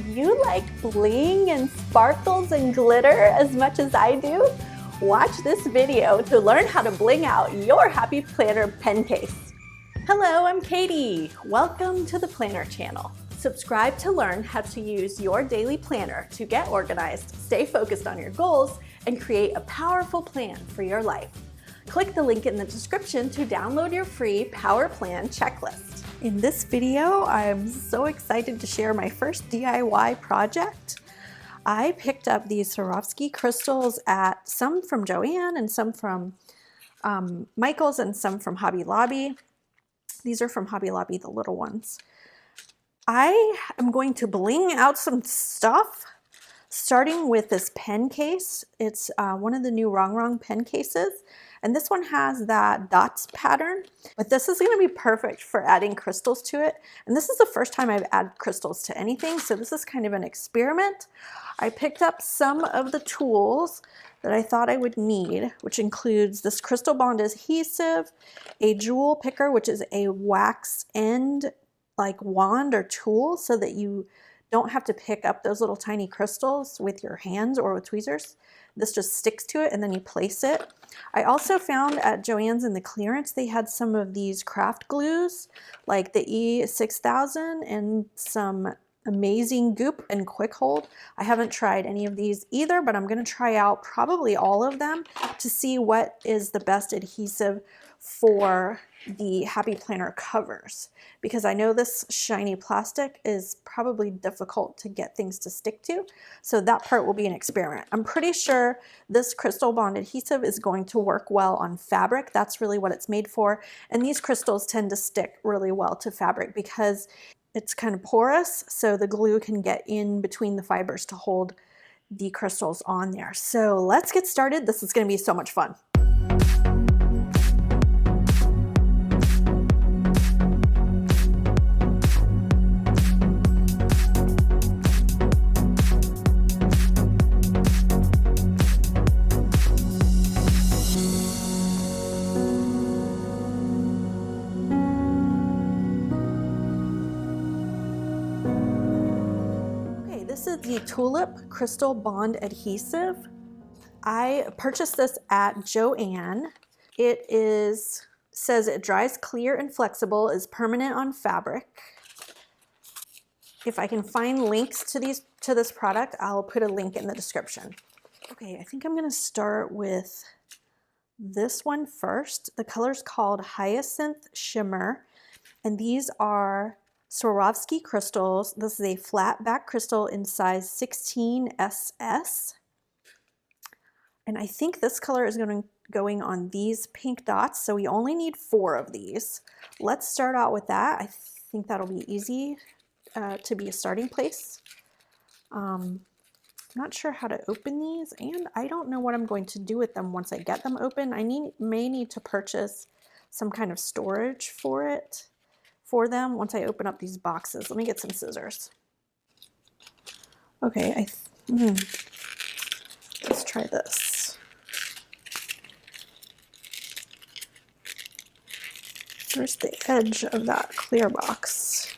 you like bling and sparkles and glitter as much as I do? Watch this video to learn how to bling out your Happy Planner pen case. Hello, I'm Katie. Welcome to the Planner channel. Subscribe to learn how to use your daily planner to get organized, stay focused on your goals, and create a powerful plan for your life. Click the link in the description to download your free Power Plan checklist. In this video, I'm so excited to share my first DIY project. I picked up these Swarovski crystals at some from JoAnn and some from Michael's and some from Hobby Lobby. These are from Hobby Lobby, the little ones. I am going to bling out some stuff, starting with this pen case. It's one of the new Rongrong pen cases. And this one has that dots pattern, but this is gonna be perfect for adding crystals to it. And this is the first time I've added crystals to anything, so this is kind of an experiment. I picked up some of the tools that I thought I would need, which includes this crystal bond adhesive, a jewel picker, which is a wax end like wand or tool so that you don't have to pick up those little tiny crystals with your hands or with tweezers. This just sticks to it and then you place it. I also found at JoAnn's in the clearance, they had some of these craft glues like the E6000 and some amazing goop and quick hold. I haven't tried any of these either, but I'm gonna try out probably all of them to see what is the best adhesive for the Happy Planner covers, because I know this shiny plastic is probably difficult to get things to stick to. So that part will be an experiment. I'm pretty sure this crystal bond adhesive is going to work well on fabric. That's really what it's made for. And these crystals tend to stick really well to fabric because it's kind of porous, so the glue can get in between the fibers to hold the crystals on there. So let's get started. This is going to be so much fun. This is the Tulip Crystal Bond Adhesive. I purchased this at JoAnn. It says it dries clear and flexible, is permanent on fabric. If I can find links to this product, I'll put a link in the description. Okay, I think I'm gonna start with this one first. The color's called Hyacinth Shimmer, and these are Swarovski crystals. This is a flat back crystal in size 16 SS. And I think this color is going on these pink dots, so we only need 4 of these. Let's start out with that. I think that'll be easy to be a starting place. I'm not sure how to open these, and I don't know what I'm going to do with them once I get them open. I may need to purchase some kind of storage for them once I open up these boxes. Let me get some scissors. Okay, let's try this. Where's the edge of that clear box?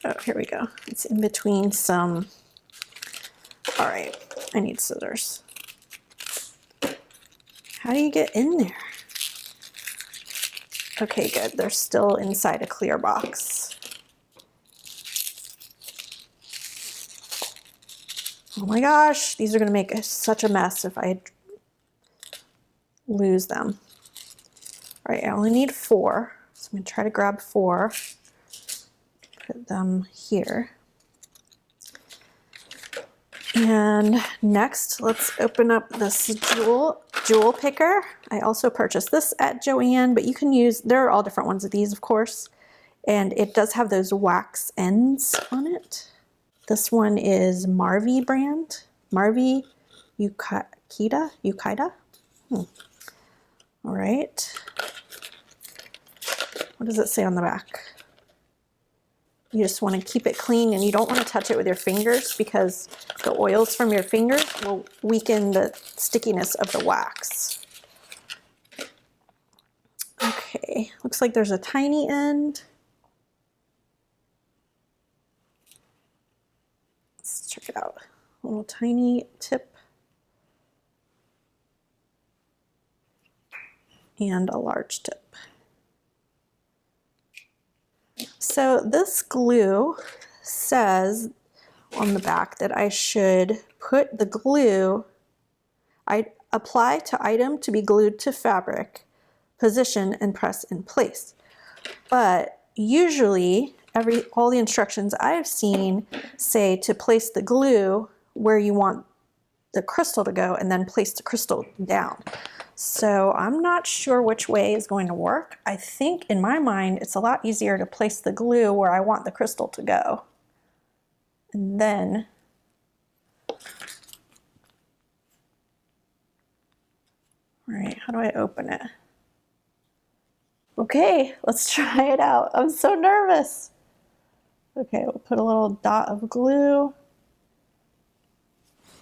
Oh, here we go. It's in between some. All right, I need scissors. How do you get in there? Okay, good. They're still inside a clear box. Oh my gosh, these are gonna make such a mess if I lose them. All right, I only need 4, so I'm gonna try to grab 4, put them here. And next, let's open up this jewel picker. I also purchased this at JoAnn, but you can use, there are all different ones of these, of course. And it does have those wax ends on it. This one is MAMBI brand. MAMBI Yukaida. All right. What does it say on the back? You just want to keep it clean and you don't want to touch it with your fingers because the oils from your fingers will weaken the stickiness of the wax. Okay, looks like there's a tiny end little tiny tip and a large tip. So this glue says on the back that I should put the glue, I apply to item to be glued to fabric, position and press in place. But usually all the instructions I've seen say to place the glue where you want the crystal to go and then place the crystal down. So I'm not sure which way is going to work. I think in my mind it's a lot easier to place the glue where I want the crystal to go. And then all right, how do I open it? Okay, let's try it out. I'm so nervous. Okay, we'll put a little dot of glue.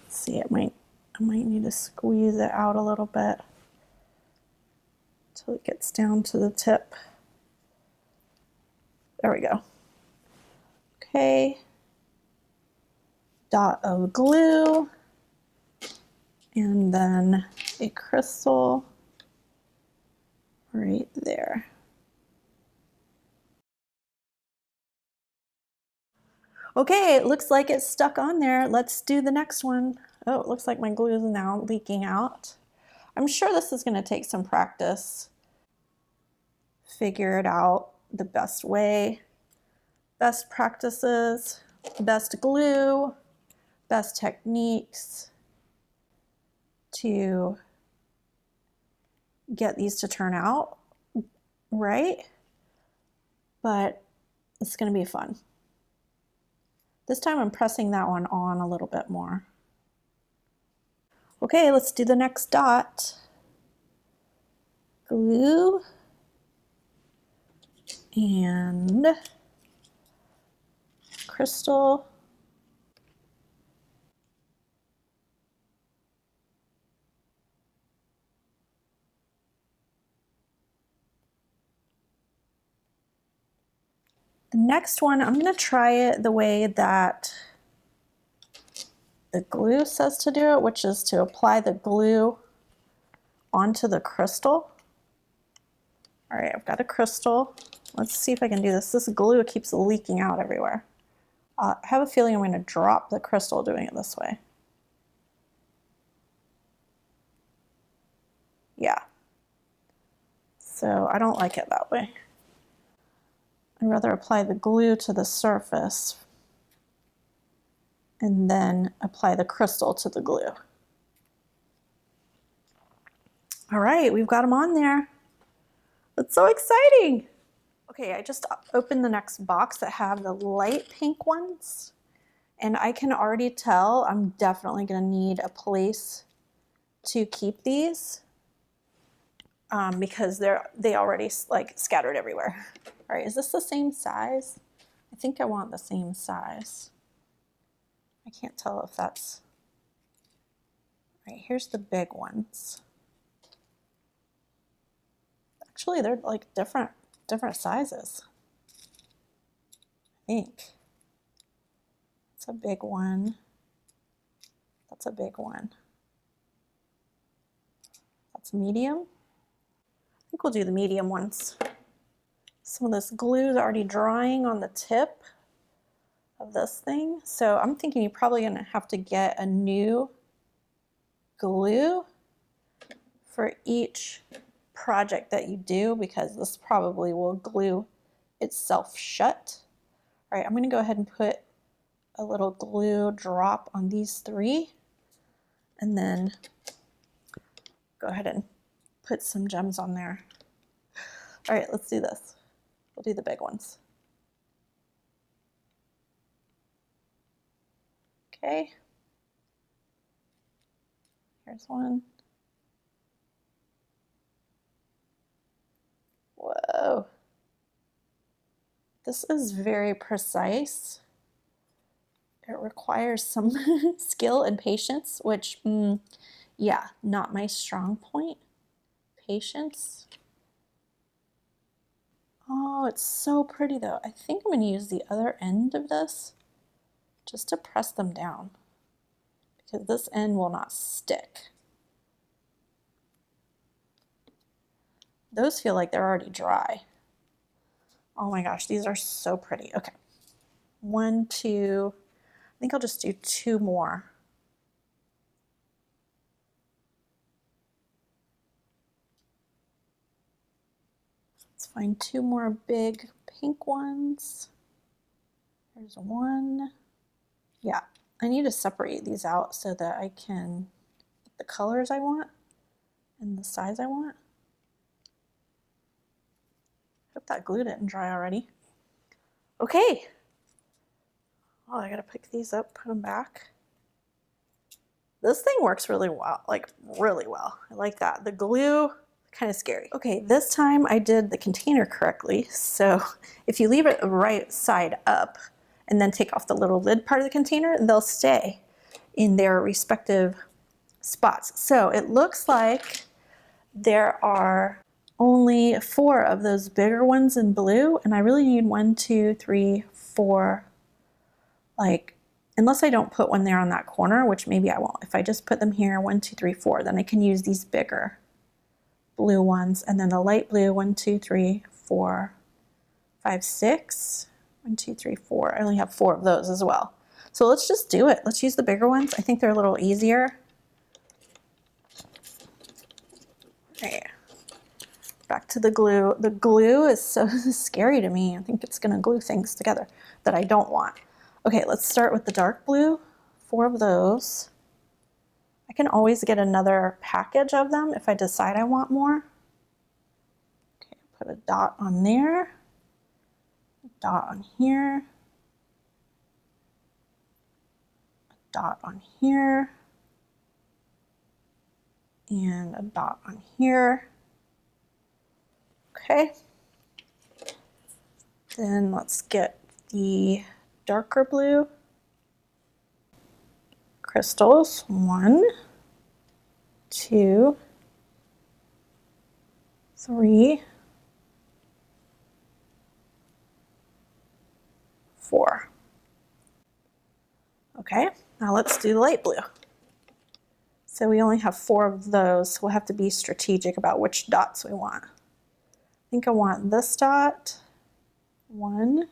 Let's see, I might need to squeeze it out a little bit until it gets down to the tip. There we go. Okay, dot of glue, and then a crystal right there. Okay, it looks like it's stuck on there. Let's do the next one. Oh, it looks like my glue is now leaking out. I'm sure this is going to take some practice. Figure it out the best way, best practices, best glue, best techniques to get these to turn out right, but it's going to be fun. This time I'm pressing that one on a little bit more. Okay, let's do the next dot. Glue and crystal. The next one, I'm going to try it the way that the glue says to do it, which is to apply the glue onto the crystal. All right, I've got a crystal. Let's see if I can do this. This glue keeps leaking out everywhere. I have a feeling I'm going to drop the crystal doing it this way. Yeah. So I don't like it that way. I'd rather apply the glue to the surface and then apply the crystal to the glue. All right, we've got them on there. That's so exciting. Okay, I just opened the next box that have the light pink ones, and I can already tell I'm definitely gonna need a place to keep these because they already like scattered everywhere. All right, is this the same size? I think I want the same size. I can't tell if that's, all right, here's the big ones. Actually, they're like different sizes, I think. That's a big one. That's a big one. That's medium. I think we'll do the medium ones. Some of this glue is already drying on the tip of this thing. So I'm thinking you're probably gonna have to get a new glue for each project that you do because this probably will glue itself shut. All right, I'm gonna go ahead and put a little glue drop on these three and then go ahead and put some gems on there. All right, let's do this. We'll do the big ones. Okay. Here's one. Whoa. This is very precise. It requires some skill and patience, which, yeah, not my strong point. Patience. Oh, it's so pretty though. I think I'm going to use the other end of this just to press them down. because this end will not stick. Those feel like they're already dry. Oh my gosh, these are so pretty. Okay, 1, 2, I think I'll just do 2 more. Let's find 2 more big pink ones. There's 1. Yeah, I need to separate these out so that I can get the colors I want and the size I want. Hope that glue didn't dry already. Okay. Oh, I gotta pick these up, put them back. This thing works really well, like really well. I like that. The glue, kind of scary. Okay, this time I did the container correctly. So if you leave it right side up and then take off the little lid part of the container, they'll stay in their respective spots. So it looks like there are only 4 of those bigger ones in blue, and I really need 1, 2, 3, 4, like, unless I don't put one there on that corner, which maybe I won't. If I just put them here, 1, 2, 3, 4, then I can use these bigger blue ones, and then the light blue, 1, 2, 3, 4, 5, 6, 1, 2, 3, 4. I only have 4 of those as well. So let's just do it. Let's use the bigger ones. I think they're a little easier. Okay. Back to the glue. The glue is so scary to me. I think it's gonna glue things together that I don't want. Okay, let's start with the dark blue. 4 of those. I can always get another package of them if I decide I want more. Okay, put a dot on there, a dot on here, a dot on here, and a dot on here. Okay, then let's get the darker blue crystals. 1, 2, 3, 4. Okay, now let's do the light blue. So we only have 4 of those, so we'll have to be strategic about which dots we want. I think I want this dot. 1,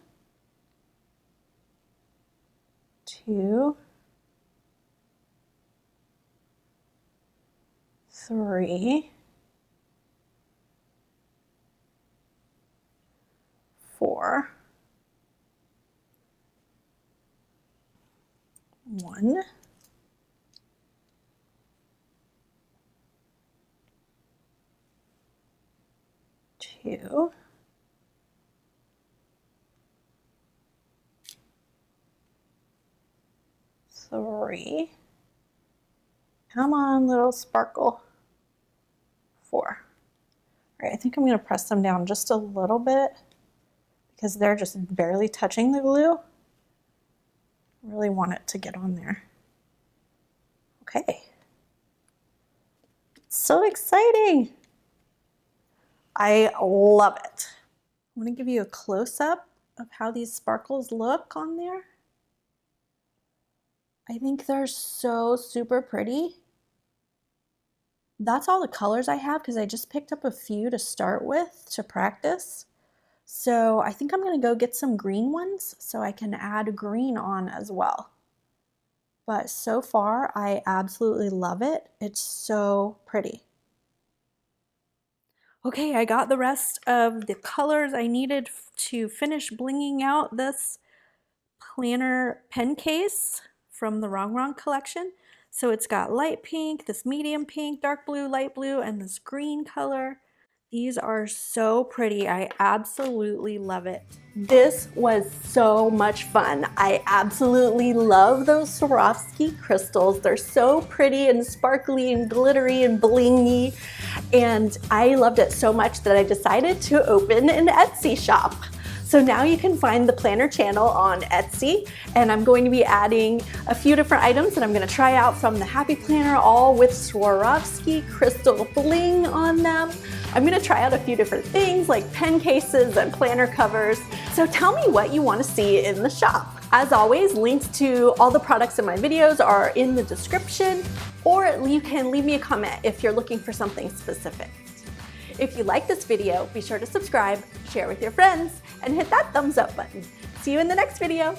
2, 3, 4, 1, 2, 3. Come on, little sparkle. 4. All right, I think I'm going to press them down just a little bit because they're just barely touching the glue. I really want it to get on there. Okay. So exciting. I love it. I'm going to give you a close-up of how these sparkles look on there. I think they're so super pretty. That's all the colors I have because I just picked up a few to start with to practice. So I think I'm going to go get some green ones so I can add green on as well. But so far, I absolutely love it. It's so pretty. Okay, I got the rest of the colors I needed to finish blinging out this planner pen case from the Rongrong collection. So it's got light pink, this medium pink, dark blue, light blue, and this green color. These are so pretty. I absolutely love it. This was so much fun. I absolutely love those Swarovski crystals. They're so pretty and sparkly and glittery and blingy. And I loved it so much that I decided to open an Etsy shop. So now you can find the Planner channel on Etsy, and I'm going to be adding a few different items that I'm going to try out from the Happy Planner, all with Swarovski crystal bling on them. I'm going to try out a few different things like pen cases and planner covers. So tell me what you want to see in the shop. As always, links to all the products in my videos are in the description, or you can leave me a comment if you're looking for something specific. If you like this video, be sure to subscribe, share with your friends, and hit that thumbs up button. See you in the next video.